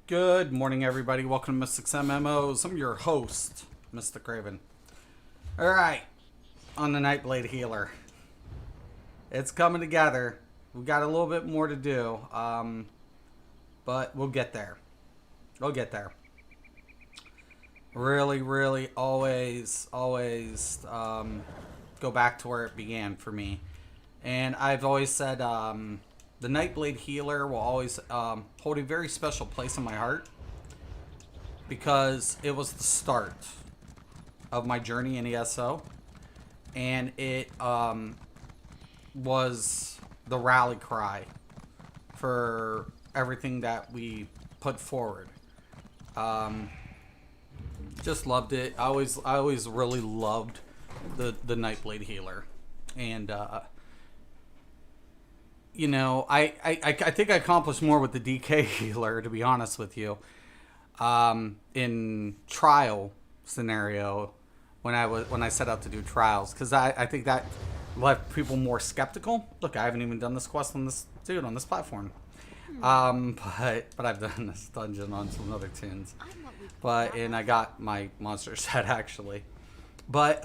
Good morning, everybody. Welcome to Mystics MMOs. I'm your host, Mystic Raven. Alright, on the NightBlade Healer. It's coming together. We've got a little bit more to do, but we'll get there. We'll get there. Really, always go back to where it began for me. And I've always said, the NightBlade Healer will always hold a very special place in my heart because it was the start of my journey in ESO, and it was the rally cry for everything that we put forward. Just loved it. I always really loved the NightBlade Healer, and you know, I think I accomplished more with the DK healer, to be honest with you. In trial scenario, when I set out to do trials, because I think that left people more skeptical. Look, I haven't even done this quest on this platform, but I've done this dungeon on some other tunes. And I got my monster set actually, but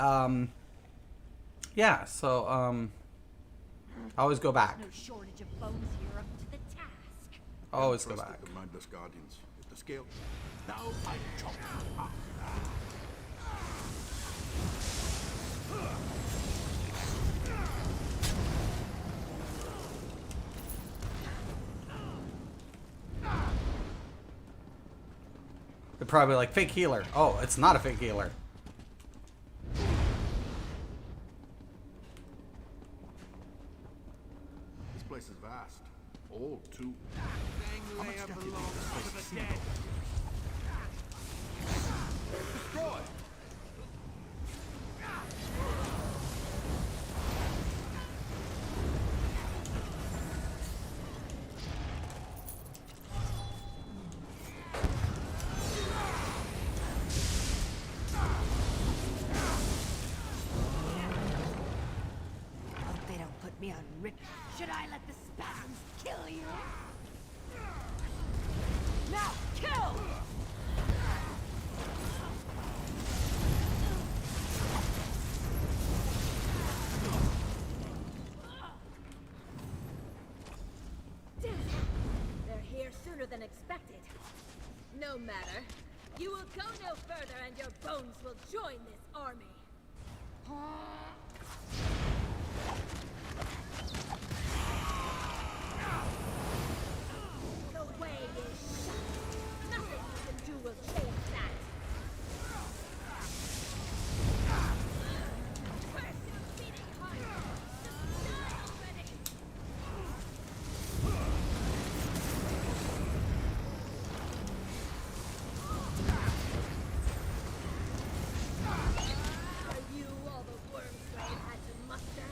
yeah. So I always go back. No shortage of bones here up to the task. Always go back. The mindless guardians. If the scale. Now I chop. They're probably like, fake healer. Oh, it's not a fake healer. This place is vast. All too. How much stuff belongs to the dead? Destroy! Hope they don't put me on rip. Should I let the spasms kill you? Now kill! They're here sooner than expected. No matter. You will go no further and your bones will join this army. The way is shut. Nothing you can do will change that. Curse your beating heart. Just die already. Are you all the worm slave had to muster?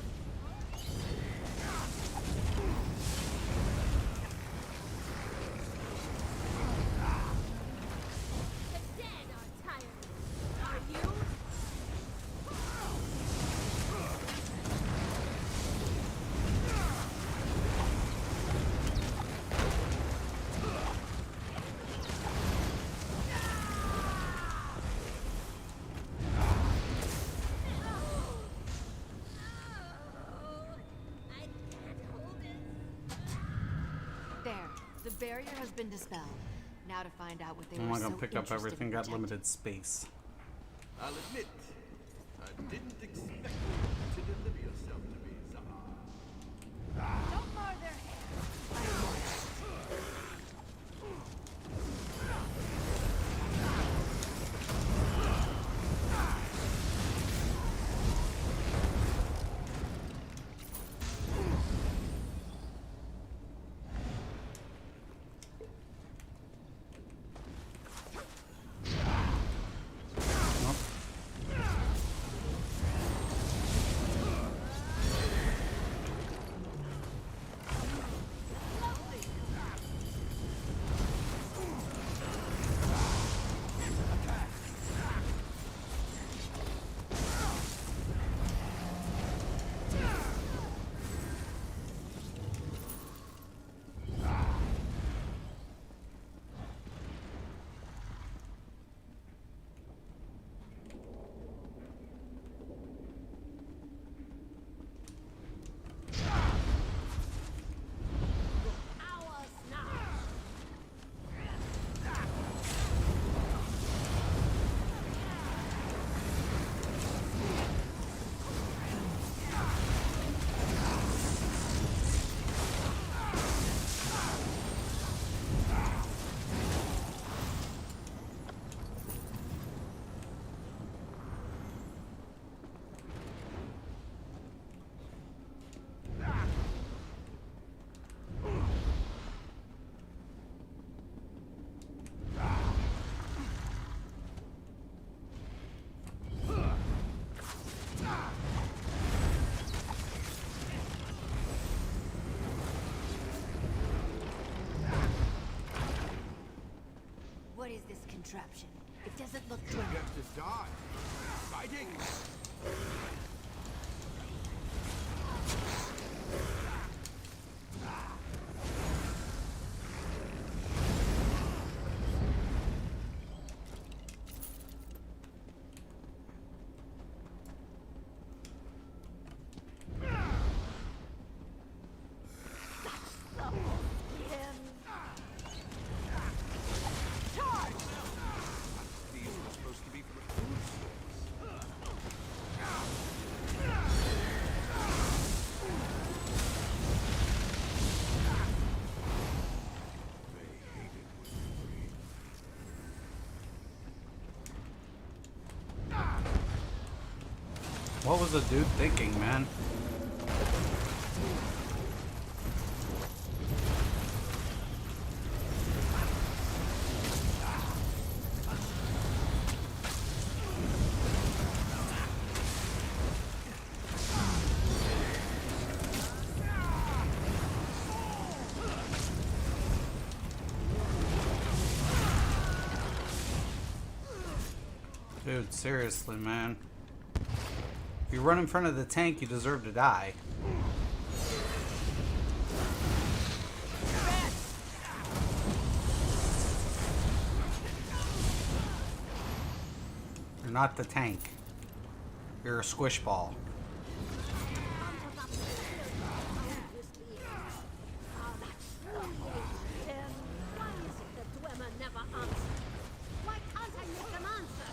The dead are tired. Are you? I can't hold it. There, the barrier has been dispelled. Now to find out what they I'm were not so gonna pick up interested everything. in Got protecting. limited space. I'll admit, I didn't expect you to deliver yourself to me, Zahar. Don't mar their hair. Nope. What is this contraption? It doesn't look You good. get to die. Fighting. These were supposed to be for the food source. They hate it when you breathe. What was the dude thinking, man? Dude, seriously, man. If you run in front of the tank, you deserve to die. You're not the tank. You're a squish ball. Why can't I make them answer?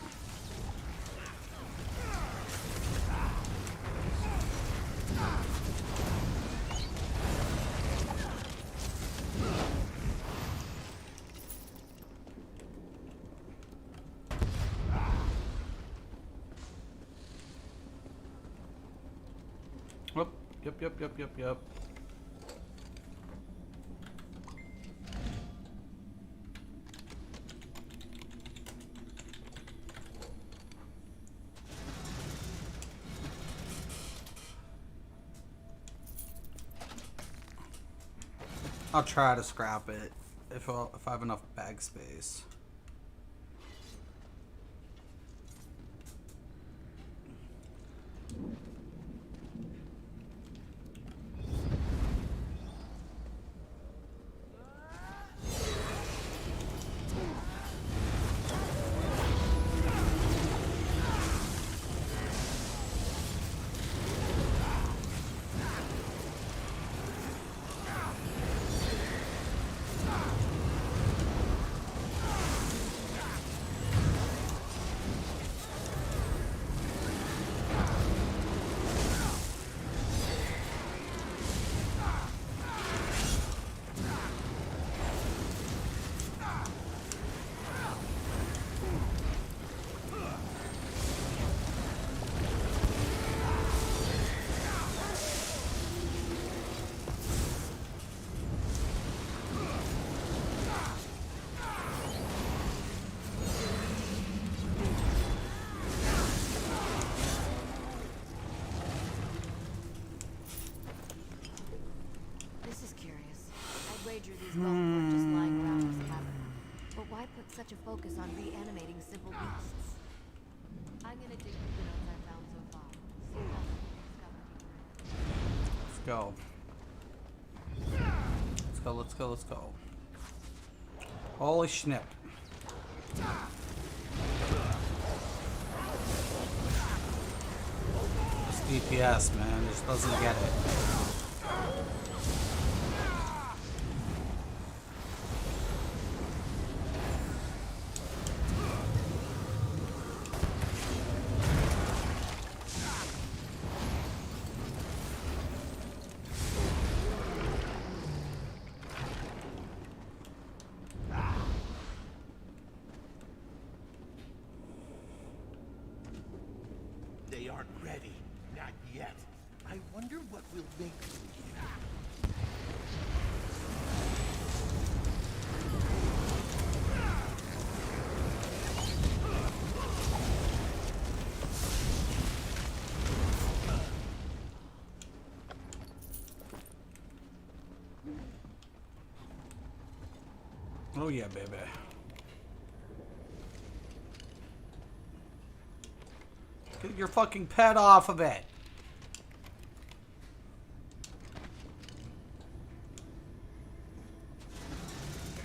Whoop. Yep. I'll try to scrap it if I have enough bag space. This is curious. I'd wager these bones weren't just lying around this cavern. But why put such a focus on reanimating simple beasts? I'm gonna dig through the notes I found so far. See what else we can discover deeper. Let's go. Holy snap. This DPS, man, just doesn't get it. They aren't ready. Not yet. I wonder what will make them here. Oh yeah, baby. Get your fucking pet off of it.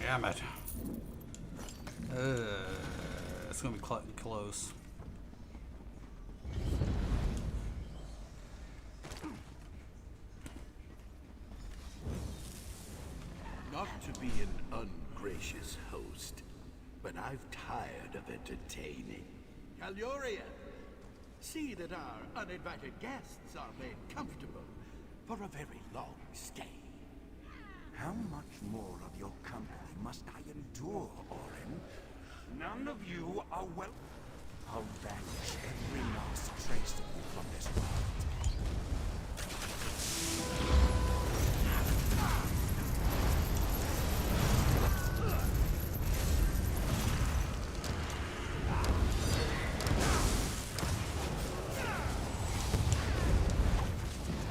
Damn it. It's gonna be close. Not to be an ungracious host, but I've tired of entertaining. Calurian, see that our uninvited guests are made comfortable for a very long stay. How much more of your company must I endure, Orin? None of you are well. I'll banish every last trace of you from this world.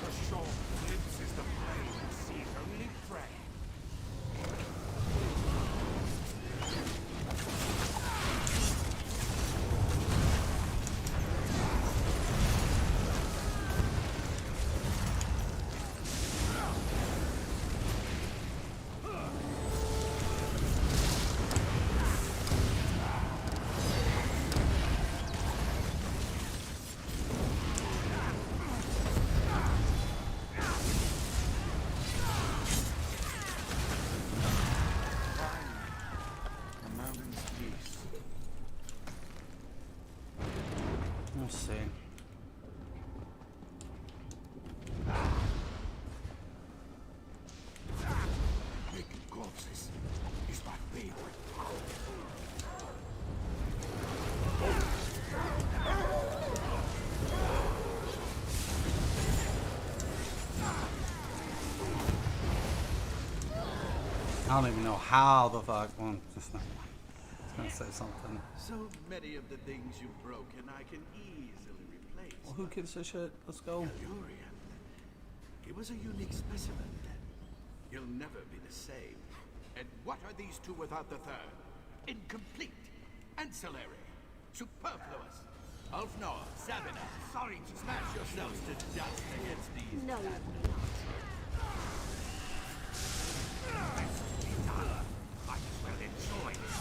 The shore glimpses the flame and sees only prey. The mountain's peace. We'll see. Making corpses is my favorite. I don't even know how the fuck. Well, just not. I was gonna say something. So many of the things you've broken I can easily replace. Well, who gives a shit? Let's go. Calurian, he was a unique specimen. He'll never be the same. And what are these two without the third? Incomplete, ancillary, superfluous. Ulfnor, Sabina, sorry to smash yourselves to dust against these. No, you're not. Might as well enjoy this.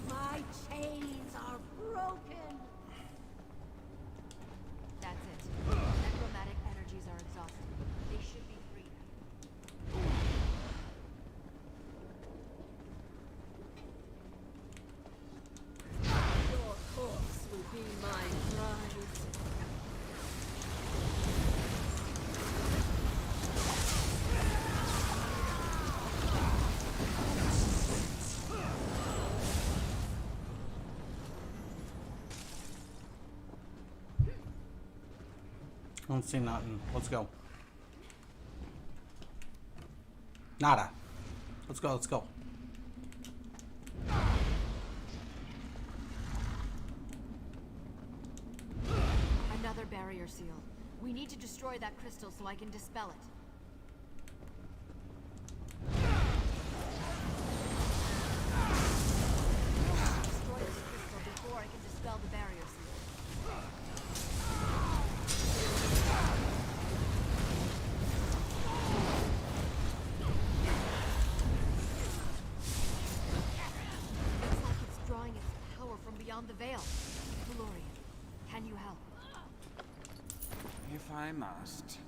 My chains are broken. That's it. Necromantic energies are exhausted. They should be free now. Your corpse will be my prize. I don't see nothing. Let's go. Nada. Let's go. Let's go. Another barrier seal. We need to destroy that crystal so I can dispel it. Destroy this crystal before I can dispel the barrier seal. Looks like it's drawing its power from beyond the veil. Valorian, can you help? If I must.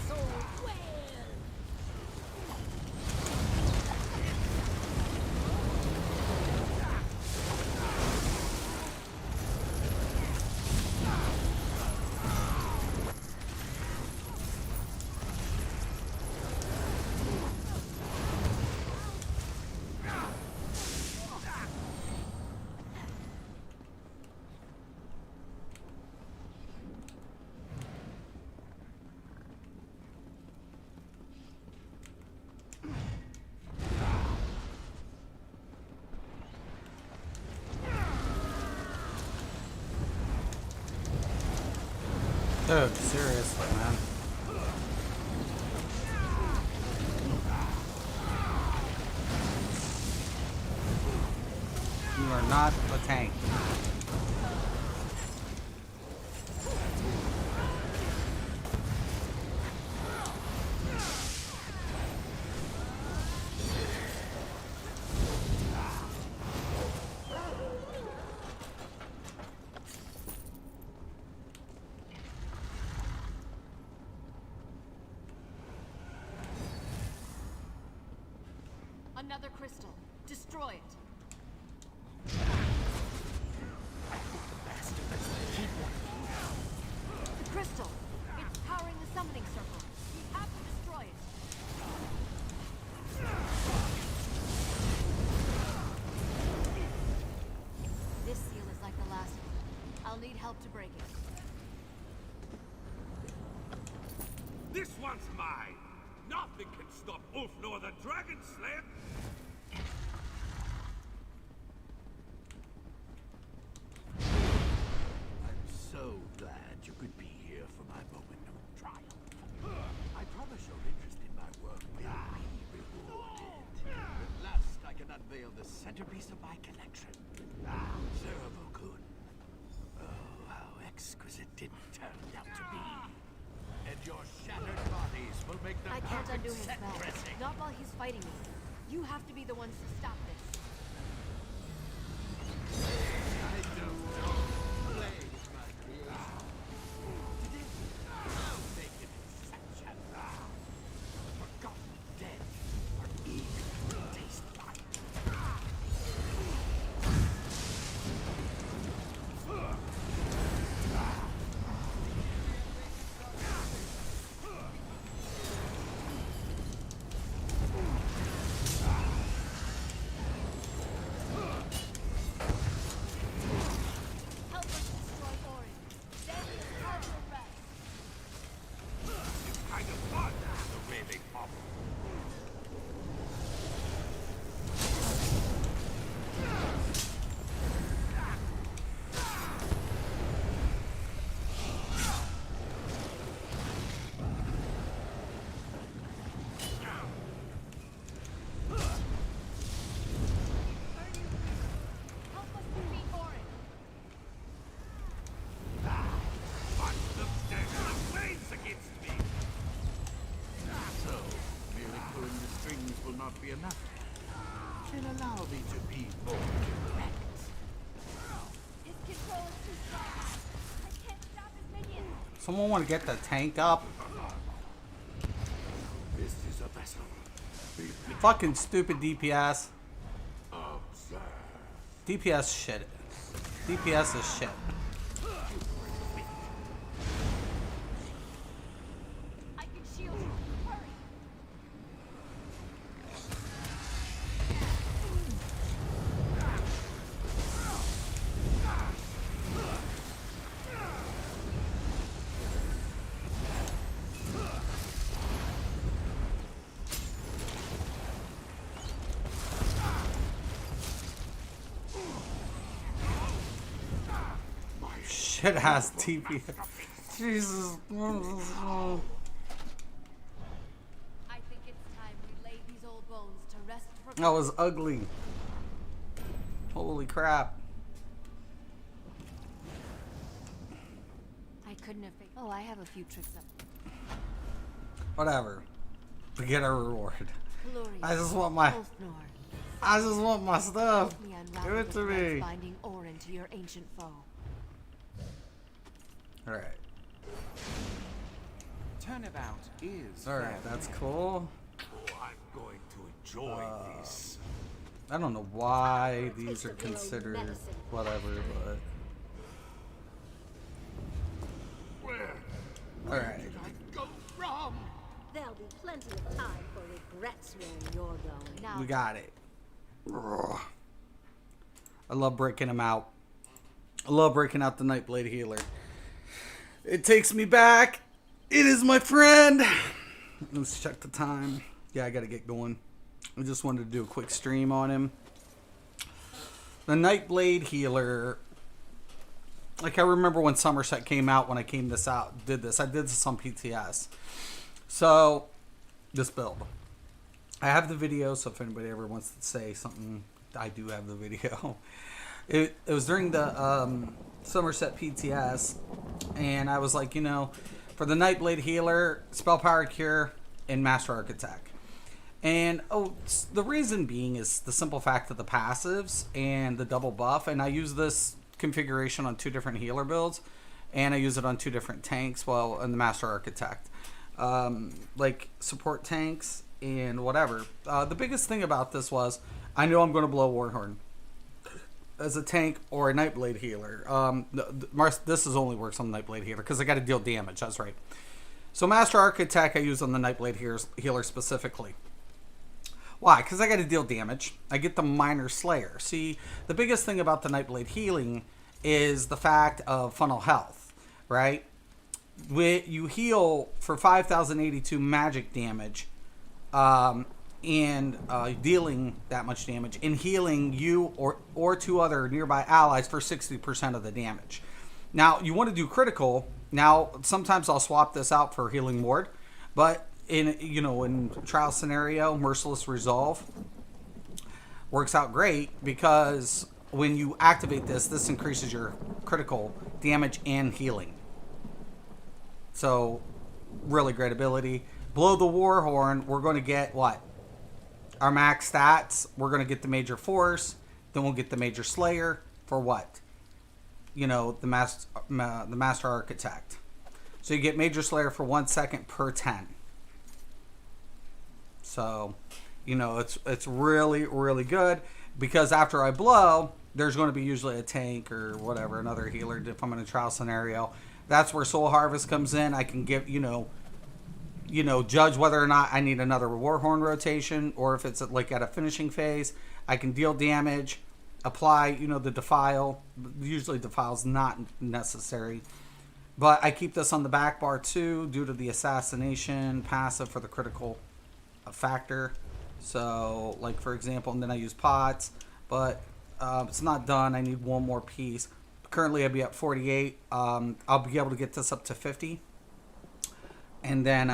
So well. Dude, seriously, man. You are not a tank. Another crystal. Destroy it. The crystal. It's powering the summoning circle. We have to destroy it. This seal is like the last one. I'll need help to break it. This one's mine! Nothing can stop Ulf nor the Dragon Slayer! I'm so glad you could be here for my moment of triumph. I promise your interest in my work will be rewarded. At last I can unveil the centerpiece of my collection. Servo-kun. Oh, how exquisite it turned out to be. And your shattered bodies will make the I can't perfect undo his set spell. dressing. Not while he's fighting me. You have to be the ones to stop this. I don't know. Play with my creation. Today, I'll make an exception. Forgotten dead are eager to taste fire. Help us destroy Orin. Then we'll have your rest. It's kind of fun, the way they pop. Help us defeat Orin. Watch them stand the flames against me. So, merely pulling the strings will not be enough. Then allow me to be more direct. His control is too strong. I can't stop his minions. Someone want to get the tank up? This is a vessel. Be Fucking stupid DPS. observed. DPS shit. DPS is shit. I can shield you. Hurry. Shit has DPS. Jesus. I think it's time we lay these old bones to rest for That was ugly. Holy crap. I couldn't have Oh, I have a few tricks up. Whatever. We get our reward. Glorious. I just want my Ulfnor. I just want my stuff. Help me Give unravel it the to threads me. binding Orin to your ancient foe. Alright. Turnabout is Alright, fair that's play. cool. Oh, I'm going to enjoy this. I don't know why these are considered whatever, but Where alright. did I go wrong? There'll be plenty of time for regrets where you're going. Now, We got it. Ugh. I love breaking them out. I love breaking out the NightBlade Healer. It takes me back. It is my friend. Let's check the time. Yeah, I gotta get going. I just wanted to do a quick stream on him. The NightBlade Healer like I remember when Somerset came out, when I did this. I did this on PTS. So, this build. I have the video, so if anybody ever wants to say something, I do have the video. It was during the Somerset PTS, and I was like, you know, for the NightBlade Healer, Spell Power Cure, and Master Architect. And the reason being is the simple fact of the passives and the double buff. And I use this configuration on 2 different healer builds, and I use it on 2 different tanks. Well, in the Master Architect, like support tanks and whatever. The biggest thing about this was I know I'm going to blow Warhorn as a tank or a NightBlade Healer. This only works on the NightBlade Healer because I got to deal damage. That's right. So Master Architect I use on the NightBlade Healer specifically. Why? Because I got to deal damage. I get the minor slayer. See, the biggest thing about the NightBlade Healing is the fact of funnel health, right? You heal for 5,082 magic damage, and dealing that much damage, and healing you or 2 other nearby allies for 60% of the damage. Now, you want to do critical. Now, sometimes I'll swap this out for Healing Ward, but in trial scenario, Merciless Resolve works out great because when you activate this increases your critical damage and healing. So, really great ability. Blow the Warhorn, we're going to get what? Our max stats. We're going to get the Major Force. Then we'll get the Major Slayer for what? You know, the Master Architect. So you get Major Slayer for 1 second per 10. So, you know, it's really, really good because after I blow, there's going to be usually a tank or whatever, another healer if I'm in a trial scenario. That's where Soul Harvest comes in. I can give, judge whether or not I need another Warhorn rotation or if it's like at a finishing phase. I can deal damage, apply, the Defile. Usually Defile's not necessary. But I keep this on the back bar too due to the assassination passive for the critical factor. So, like for example, and then I use pots, but it's not done. I need 1 more piece. Currently, I'll be at 48. I'll be able to get this up to 50, and then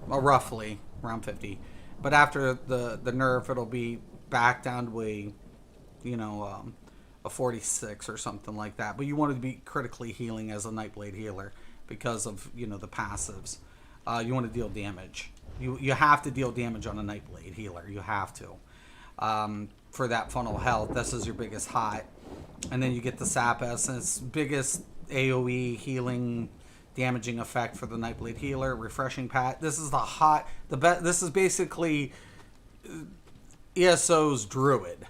roughly around 50. But after the nerf, it'll be back down to a 46 or something like that. But you want to be critically healing as a NightBlade Healer because of the passives. You want to deal damage. You have to deal damage on a NightBlade Healer. You have to. For that funnel health, this is your biggest hot. And then you get the Sap Essence, biggest AoE healing damaging effect for the NightBlade Healer, refreshing pat. This is this is basically ESO's Druid.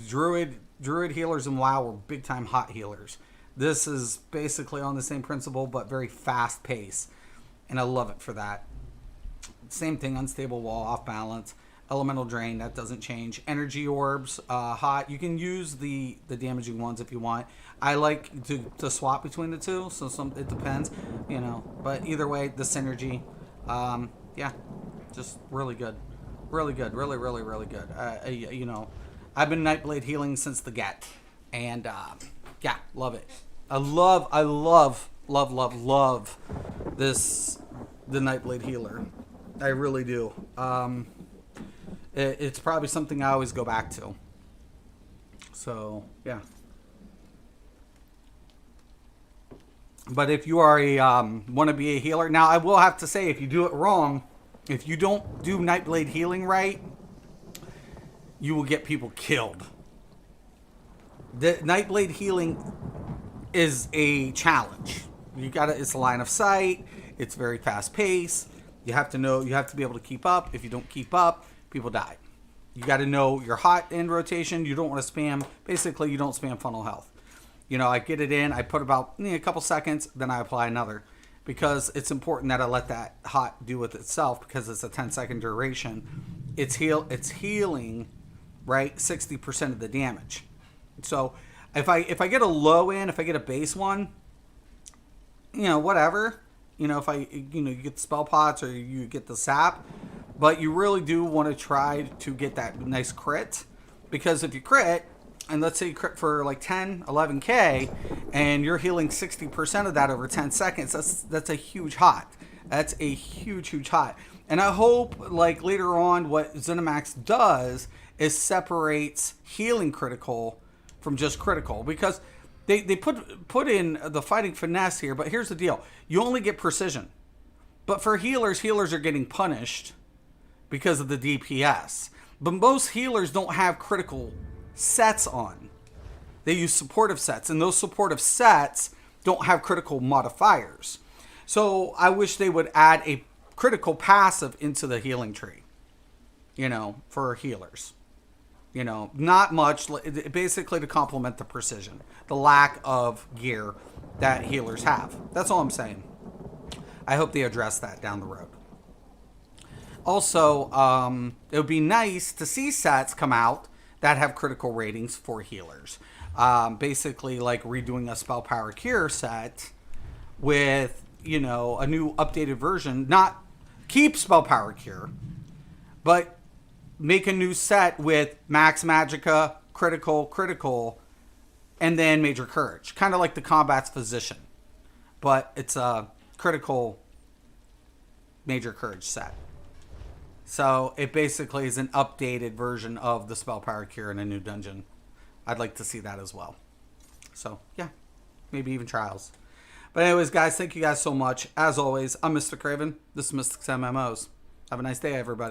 Druid healers in WoW were big time hot healers. This is basically on the same principle but very fast pace. And I love it for that. Same thing, unstable wall, off balance, elemental drain, that doesn't change. Energy orbs, hot. You can use the damaging ones if you want. I like to swap between the two, so it depends, But either way, the synergy, yeah, just really good, really good, really, really, really good. I've been NightBlade Healing since the get, and yeah, love it. I love the NightBlade Healer. I really do. It's probably something I always go back to. So, yeah. But if you are want to be a healer, now I will have to say, if you do it wrong, if you don't do NightBlade Healing right, you will get people killed. The NightBlade Healing is a challenge. It's a line of sight. It's very fast paced. You have to be able to keep up. If you don't keep up, people die. You got to know your hot end rotation. You don't want to spam. Basically, you don't spam funnel health. I get it in. I put about a couple seconds, then I apply another. Because it's important that I let that hot do with itself because it's a 10-second duration. It's healing, right, 60% of the damage. So if I get a low in, if I get a base one, whatever. If you get the spell pots or you get the sap, but you really do want to try to get that nice crit, because if you crit, and let's say you crit for like 10, 11k, and you're healing 60% of that over 10 seconds, that's a huge hot. That's a huge hot. And I hope, like, later on, what ZeniMax does is separates healing critical from just critical, because they put in the fighting finesse here. But here's the deal: you only get precision, but for healers are getting punished because of the DPS. But most healers don't have critical sets on. They use supportive sets, and those supportive sets don't have critical modifiers. So I wish they would add a critical passive into the healing tree, for healers. Not much, basically to complement the precision, the lack of gear that healers have. That's all I'm saying. I hope they address that down the road. Also, it would be nice to see sets come out that have critical ratings for healers. Basically, like redoing a Spell Power Cure set with, a new updated version. Not keep Spell Power Cure, but make a new set with Max Magicka, critical, and then Major Courage. Kind of like the Combat's Physician. But it's a critical Major Courage set. So it basically is an updated version of the Spell Power Cure in a new dungeon. I'd like to see that as well. So, yeah. Maybe even Trials. But anyways, guys, thank you guys so much. As always, I'm Mr. Craven. This is Mystics MMOs. Have a nice day, everybody.